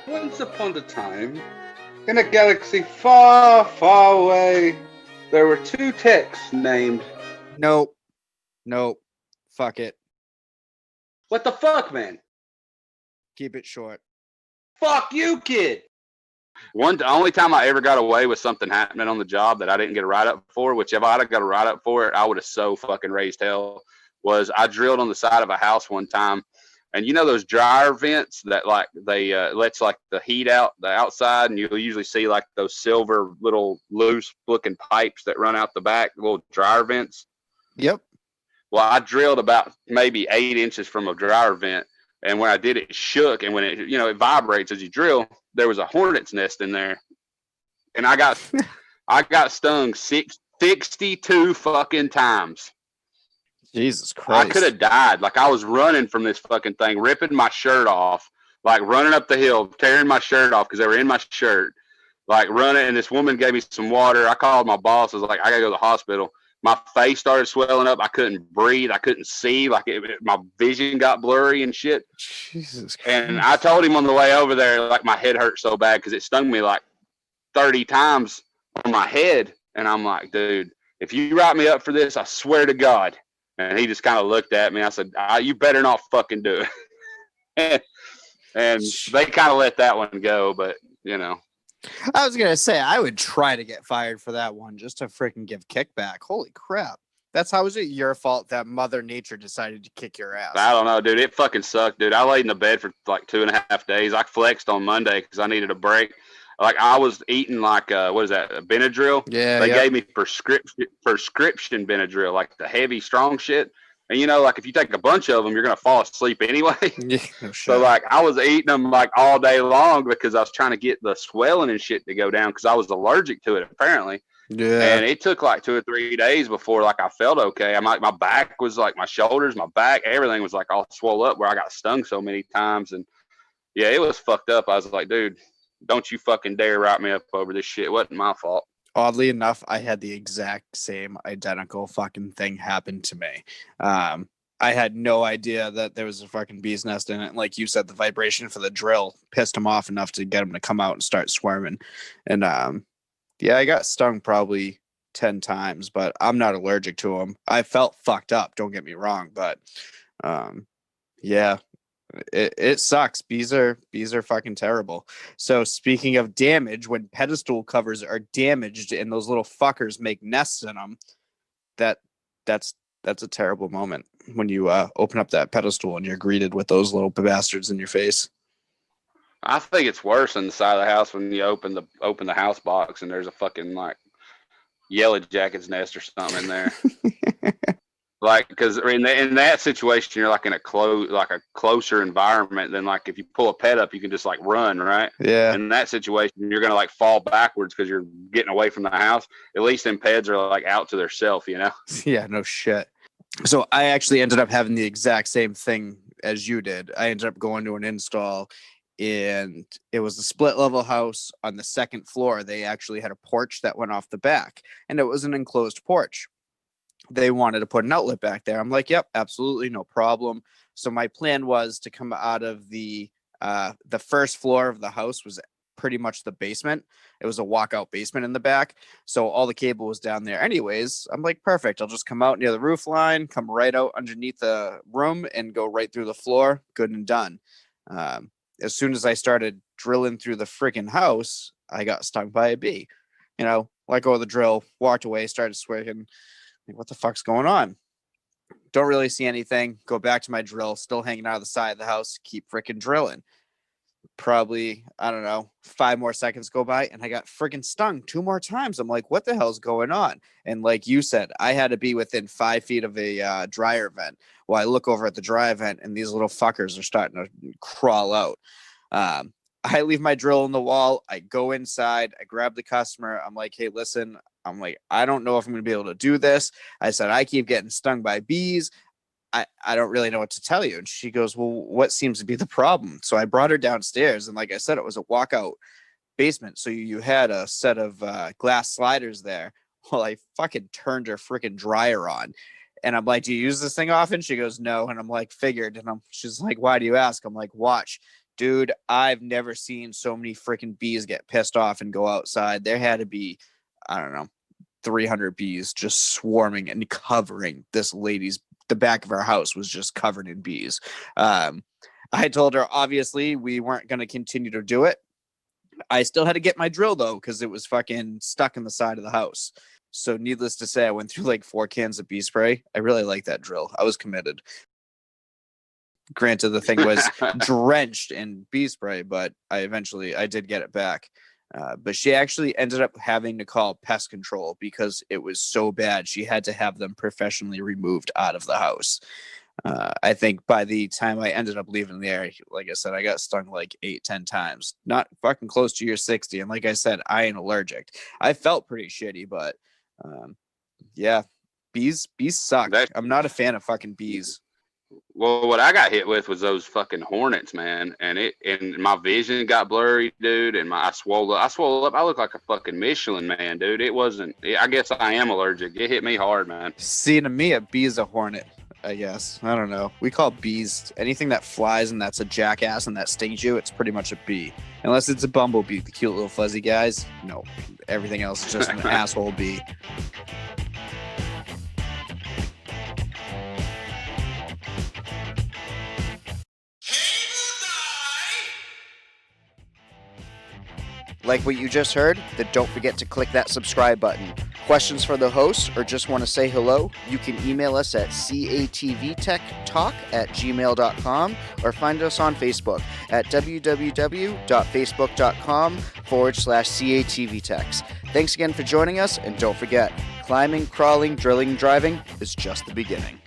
Once upon a time, in a galaxy far, far away, there were two techs named. Nope. Nope. Fuck it. What the fuck, man? Keep it short. Fuck you, kid! The only time I ever got away with something happening on the job that I didn't get a write up for, which if I'd have got a write up for it, I would have so fucking raised hell. Was I drilled on the side of a house one time, and you know those dryer vents that like they lets like the heat out the outside, and you'll usually see like those silver little loose looking pipes that run out the back, little dryer vents. Yep. Well, I drilled about maybe 8 inches from a dryer vent, and when I did, it shook, and when it vibrates as you drill. There was a hornet's nest in there, and I got stung 62 fucking times. Jesus I could Christ. have died. Like I was running from this fucking thing, ripping my shirt off, like running up the hill, tearing my shirt off because they were in my shirt, like running. And this woman gave me some water. I called my boss. I was like, I gotta go to the hospital. My face started swelling up. I couldn't breathe. I couldn't see. My vision got blurry and shit. Jesus And Christ. I told him on the way over there, like my head hurt so bad because it stung me like 30 times on my head. And I'm like, dude, if you write me up for this, I swear to God. And he just kind of looked at me. I said, you better not fucking do it. And they kind of let that one go. But, I was gonna say I would try to get fired for that one just to freaking give kickback. Holy crap. That's how is it your fault that Mother Nature decided to kick your ass? I don't know, dude. It fucking sucked, dude. I laid in the bed for like 2.5 days. I flexed on Monday because I needed a break. Like I was eating like what is that? Benadryl. Yeah, They yeah. gave me prescription Benadryl, like the heavy, strong shit. And like if you take a bunch of them, you're gonna fall asleep anyway. Yeah, no So shit. like I was eating them like all day long because I was trying to get the swelling and shit to go down because I was allergic to it apparently. Yeah. And it took like 2 or 3 days before like I felt okay. My back was like my shoulders, my back, everything was like all swole up where I got stung so many times. And yeah, it was fucked up. I was like, dude, don't you fucking dare write me up over this shit. It wasn't my fault. Oddly enough, I had the exact same identical fucking thing happen to me. I had no idea that there was a fucking bee's nest in it. Like you said, the vibration for the drill pissed him off enough to get him to come out and start swarming. And yeah, I got stung probably 10 times, but I'm not allergic to them. I felt fucked up, don't get me wrong, but um, yeah, it sucks. Bees are fucking terrible. So speaking of damage, when pedestal covers are damaged and those little fuckers make nests in them, that that's that's a terrible moment when you open up that pedestal and you're greeted with those little bastards in your face. I think it's worse on the side of the house when you open the house box and there's a fucking like yellow jacket's nest or something in there. Like because in that situation you're like in a closer environment than like if you pull a pet up you can just like run, right? Yeah. In that situation you're gonna like fall backwards because you're getting away from the house. At least them pets are like out to theirself. Yeah, no shit. So I actually ended up having the exact same thing as you did. I ended up going to an install and it was a split level house on the second floor. They actually had a porch that went off the back and it was an enclosed porch. They wanted to put an outlet back there. I'm like, yep, absolutely, no problem. So my plan was to come out of the first floor of the house was pretty much the basement. It was a walkout basement in the back. So all the cable was down there anyways. I'm like, perfect. I'll just come out near the roof line, come right out underneath the room and go right through the floor. Good and done. As soon as I started drilling through the freaking house, I got stung by a bee. Let go of the drill, walked away, started swinging. Like, what the fuck's going on? Don't really see anything. Go back to my drill, still hanging out of the side of the house, keep freaking drilling. Probably, I don't know, 5 more seconds go by and I got freaking stung 2 more times. I'm like, what the hell's going on? And like you said, I had to be within 5 feet of a dryer vent. Well, I look over at the dryer vent and these little fuckers are starting to crawl out. I leave my drill in the wall. I go inside. I grab the customer. I'm like, hey, listen, I don't know if I'm going to be able to do this. I said, I keep getting stung by bees. I don't really know what to tell you. And she goes, well, what seems to be the problem? So I brought her downstairs. And like I said, it was a walkout basement. So you had a set of glass sliders there. Well, I fucking turned her freaking dryer on. And I'm like, do you use this thing often? She goes, no. And I'm like, figured. And she's like, why do you ask? I'm like, watch. Dude, I've never seen so many freaking bees get pissed off and go outside. There had to be, I don't know, 300 bees just swarming and covering the back of our house was just covered in bees. I told her, obviously, we weren't going to continue to do it. I still had to get my drill, though, because it was fucking stuck in the side of the house. So needless to say, I went through like 4 cans of bee spray. I really like that drill. I was committed. Granted, the thing was drenched in bee spray, but I did get it back. But she actually ended up having to call pest control because it was so bad. She had to have them professionally removed out of the house. I think by the time I ended up leaving there, like I said, I got stung like 8-10 times, not fucking close to your 60. And like I said, I ain't allergic. I felt pretty shitty, but yeah, bees suck. I'm not a fan of fucking bees. Well, what I got hit with was those fucking hornets, man, and my vision got blurry, dude, and I swole up. I look like a fucking Michelin man, dude. It wasn't. I guess I am allergic. It hit me hard, man. See, to me, a bee is a hornet. I guess. I don't know. We call bees anything that flies and that's a jackass and that stings you. It's pretty much a bee, unless it's a bumblebee, the cute little fuzzy guys. No, everything else is just an asshole bee. Like what you just heard? Then don't forget to click that subscribe button. Questions for the host or just want to say hello? You can email us at catvtechtalk@gmail.com or find us on Facebook at www.facebook.com/catvtechs. Thanks again for joining us, and don't forget, climbing, crawling, drilling, driving is just the beginning.